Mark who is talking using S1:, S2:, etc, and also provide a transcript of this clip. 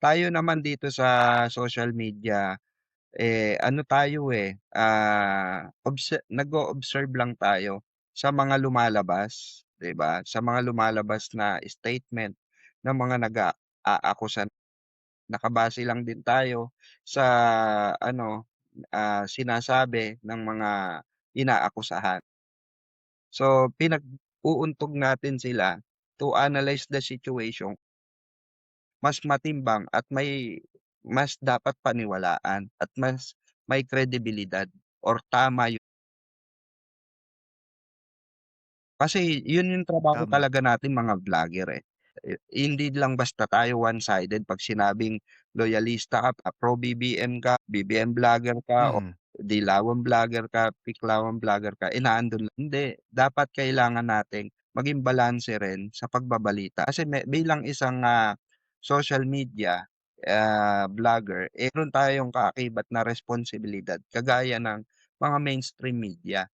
S1: tayo naman dito sa social media, ano tayo, nag-o-observe lang tayo sa mga lumalabas, 'di ba? Sa mga lumalabas na statement ng mga nag-aakusa. Nakabase lang din tayo sa ano, sinasabi ng mga inaakusahan. So, pinag-uuntog natin sila to analyze the situation, mas matimbang at mas dapat paniwalaan at mas may kredibilidad or tama kasi yun yung trabaho
S2: Tama.
S1: talaga nating mga vlogger, eh. Hindi lang basta tayo one-sided 'pag sinabing loyalista ka, pro BBM ka, BBM vlogger ka o
S2: Mm.
S1: dilawan vlogger ka, piklawan vlogger ka, naandun lang. Hindi, dapat kailangan nating maging balanse rin sa pagbabalita kasi bilang isang, social media, vlogger, meron tayong kaakibat na responsibilidad kagaya ng mga mainstream media.